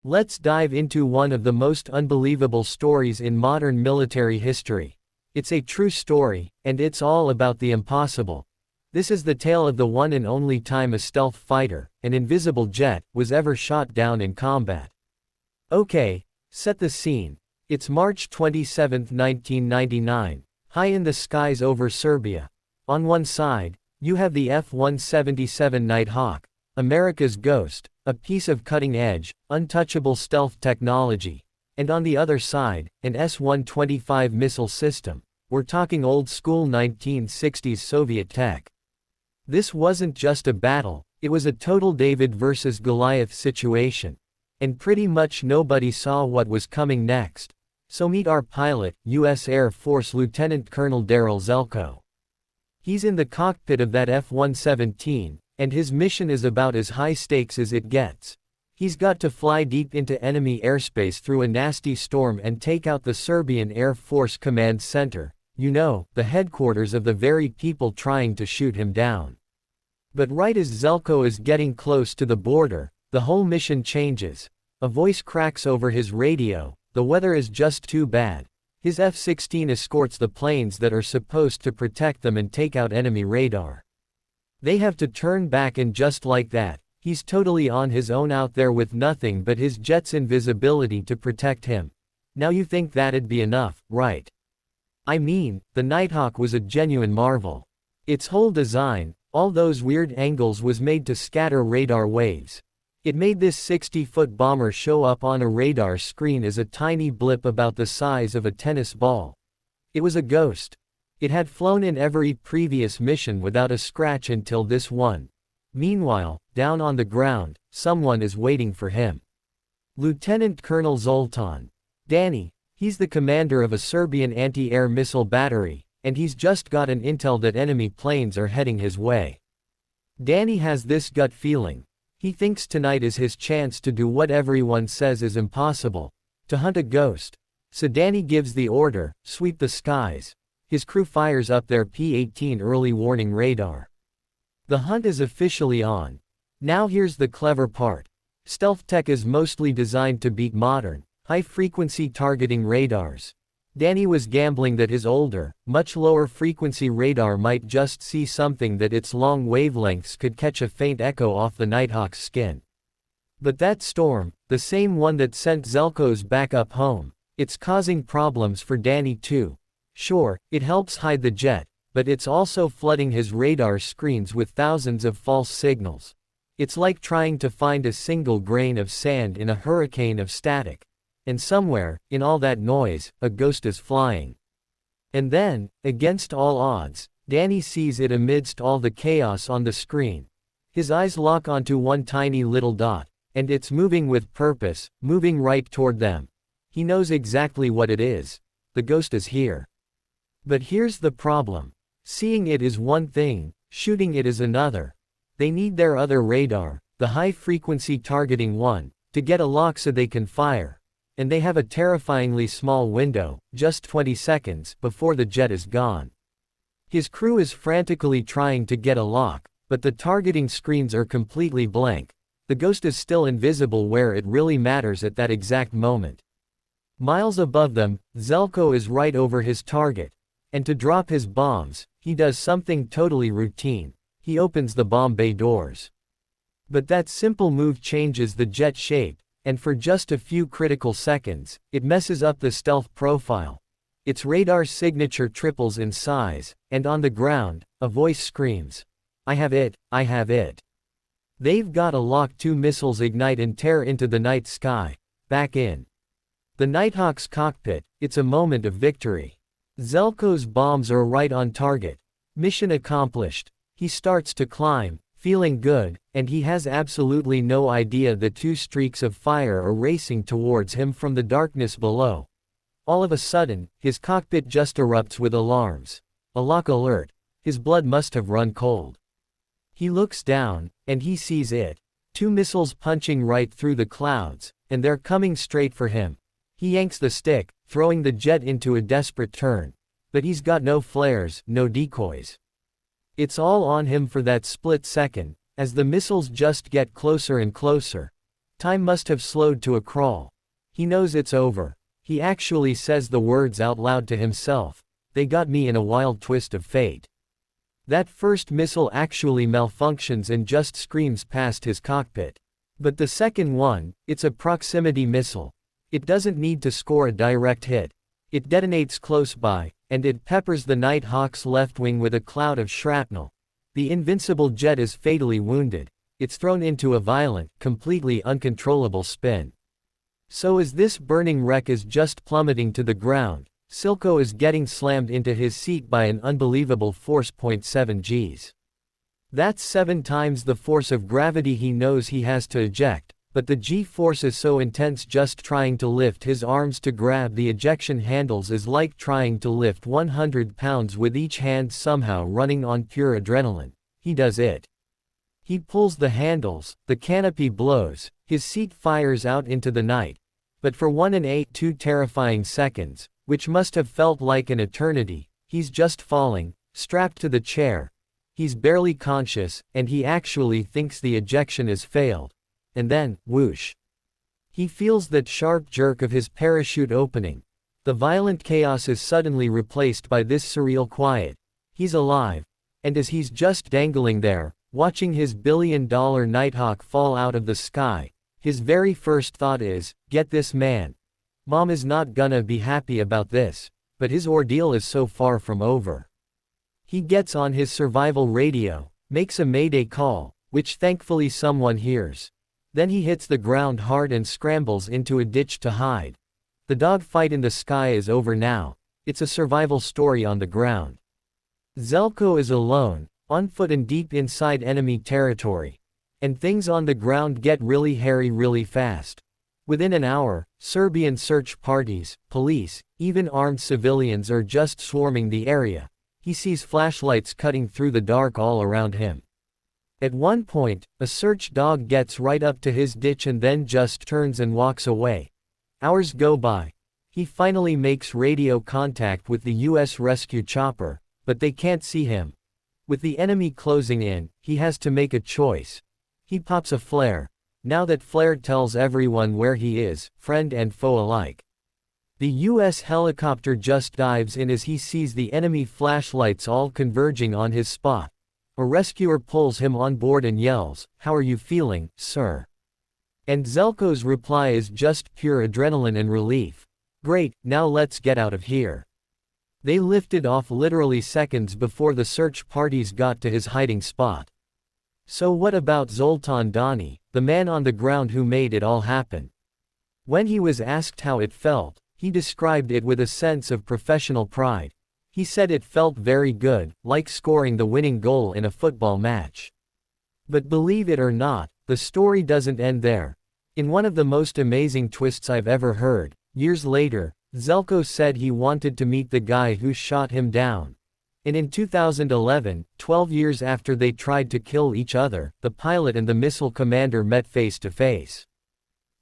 Let's dive into one of the most unbelievable stories in modern military history. It's a true story, and it's all about the impossible. This is the tale of the one and only time a stealth fighter, an invisible jet, was ever shot down in combat. Okay, set the scene. It's March 27, 1999, high in the skies over Serbia. On one side, you have the F-117 Nighthawk, America's ghost, a piece of cutting-edge, untouchable stealth technology, and on the other side, an S-125 missile system. We're talking old-school 1960s Soviet tech. This wasn't just a battle, it was a total David versus Goliath situation. And pretty much nobody saw what was coming next. So meet our pilot, U.S. Air Force Lieutenant Colonel Darryl Zelko. He's in the cockpit of that F-117, and his mission is about as high stakes as it gets. He's got to fly deep into enemy airspace through a nasty storm and take out the Serbian Air Force Command Center, the headquarters of the very people trying to shoot him down. But right as Zelko is getting close to the border, the whole mission changes. A voice cracks over his radio, the weather is just too bad. His F-16 escorts the planes that are supposed to protect them and take out enemy radar. They have to turn back, and just like that, he's totally on his own out there with nothing but his jet's invisibility to protect him. Now you think that'd be enough, right? I mean, the Nighthawk was a genuine marvel. Its whole design, all those weird angles, was made to scatter radar waves. It made this 60-foot bomber show up on a radar screen as a tiny blip about the size of a tennis ball. It was a ghost. It had flown in every previous mission without a scratch until this one. Meanwhile, down on the ground, someone is waiting for him. Lieutenant Colonel Zoltan. Danny. He's the commander of a Serbian anti-air missile battery, and he's just got an intel that enemy planes are heading his way. Danny has this gut feeling. He thinks tonight is his chance to do what everyone says is impossible, to hunt a ghost. So Danny gives the order, sweep the skies. His crew fires up their P-18 early warning radar. The hunt is officially on. Now here's the clever part. Stealth tech is mostly designed to beat modern, high-frequency targeting radars. Danny was gambling that his older, much lower-frequency radar might just see something that its long wavelengths could catch a faint echo off the Nighthawk's skin. But that storm, the same one that sent Zelko's backup home, it's causing problems for Danny too. Sure, it helps hide the jet, but it's also flooding his radar screens with thousands of false signals. It's like trying to find a single grain of sand in a hurricane of static. And somewhere, in all that noise, a ghost is flying. And then, against all odds, Danny sees it amidst all the chaos on the screen. His eyes lock onto one tiny little dot, and it's moving with purpose, moving right toward them. He knows exactly what it is. The ghost is here. But here's the problem. Seeing it is one thing, shooting it is another. They need their other radar, the high-frequency targeting one, to get a lock so they can fire. And they have a terrifyingly small window, just 20 seconds, before the jet is gone. His crew is frantically trying to get a lock, but the targeting screens are completely blank. The ghost is still invisible where it really matters at that exact moment. Miles above them, Zelko is right over his target. And to drop his bombs, he does something totally routine. He opens the bomb bay doors. But that simple move changes the jet shape. And for just a few critical seconds, it messes up the stealth profile. Its radar signature triples in size, and on the ground, a voice screams, "I have it, I have it." They've got a lock. Two missiles ignite and tear into the night sky. Back in the Nighthawk's cockpit, it's a moment of victory. Zelko's bombs are right on target. Mission accomplished. He starts to climb, feeling good, and he has absolutely no idea that two streaks of fire are racing towards him from the darkness below. All of a sudden, his cockpit just erupts with alarms. A lock alert. His blood must have run cold. He looks down, and he sees it. Two missiles punching right through the clouds, and they're coming straight for him. He yanks the stick, throwing the jet into a desperate turn. But he's got no flares, no decoys. It's all on him for that split second, as the missiles just get closer and closer. Time must have slowed to a crawl. He knows it's over. He actually says the words out loud to himself. They got me in a wild twist of fate. That first missile actually malfunctions and just screams past his cockpit. But the second one, it's a proximity missile. It doesn't need to score a direct hit. It detonates close by, and it peppers the Nighthawk's left wing with a cloud of shrapnel. The invincible jet is fatally wounded. It's thrown into a violent, completely uncontrollable spin. So as this burning wreck is just plummeting to the ground, Silko is getting slammed into his seat by an unbelievable force. 7 Gs. That's 7 times the force of gravity he knows he has to eject, but the G-force is so intense just trying to lift his arms to grab the ejection handles is like trying to lift 100 pounds with each hand somehow running on pure adrenaline. He does it. He pulls the handles, the canopy blows, his seat fires out into the night. But for 1.82 terrifying seconds, which must have felt like an eternity, he's just falling, strapped to the chair. He's barely conscious, and he actually thinks the ejection has failed. And then, whoosh. He feels that sharp jerk of his parachute opening. The violent chaos is suddenly replaced by this surreal quiet. He's alive. And as he's just dangling there, watching his billion-dollar Nighthawk fall out of the sky, his very first thought is, get this man. Mom is not gonna be happy about this, but his ordeal is so far from over. He gets on his survival radio, makes a mayday call, which thankfully someone hears. Then he hits the ground hard and scrambles into a ditch to hide. The dogfight in the sky is over now. It's a survival story on the ground. Zelko is alone, on foot and deep inside enemy territory. And things on the ground get really hairy really fast. Within an hour, Serbian search parties, police, even armed civilians are just swarming the area. He sees flashlights cutting through the dark all around him. At one point, a search dog gets right up to his ditch and then just turns and walks away. Hours go by. He finally makes radio contact with the US rescue chopper, but they can't see him. With the enemy closing in, he has to make a choice. He pops a flare. Now that flare tells everyone where he is, friend and foe alike. The US helicopter just dives in as he sees the enemy flashlights all converging on his spot. A rescuer pulls him on board and yells, "How are you feeling, sir?" And Zelko's reply is just pure adrenaline and relief. "Great, now let's get out of here." They lifted off literally seconds before the search parties got to his hiding spot. So what about Zoltan Dani, the man on the ground who made it all happen? When he was asked how it felt, he described it with a sense of professional pride. He said it felt very good, like scoring the winning goal in a football match. But believe it or not, the story doesn't end there. In one of the most amazing twists I've ever heard, years later, Zelko said he wanted to meet the guy who shot him down. And in 2011, 12 years after they tried to kill each other, the pilot and the missile commander met face to face.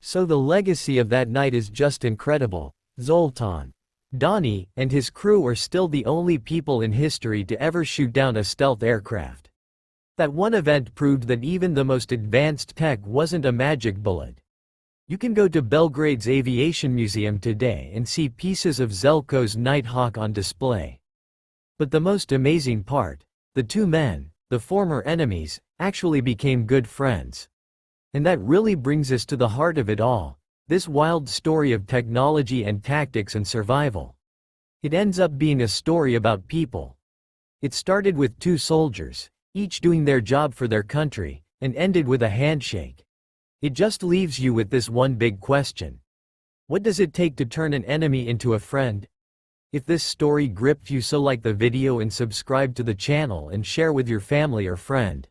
So the legacy of that night is just incredible. Zoltan Dani and his crew are still the only people in history to ever shoot down a stealth aircraft. That one event proved that even the most advanced tech wasn't a magic bullet. You can go to Belgrade's Aviation Museum today and see pieces of Zelko's Nighthawk on display. But the most amazing part, the two men, the former enemies, actually became good friends. And that really brings us to the heart of it all. This wild story of technology and tactics and survival. It ends up being a story about people. It started with two soldiers, each doing their job for their country, and ended with a handshake. It just leaves you with this one big question. What does it take to turn an enemy into a friend? If this story gripped you, so like the video and subscribe to the channel and share with your family or friend.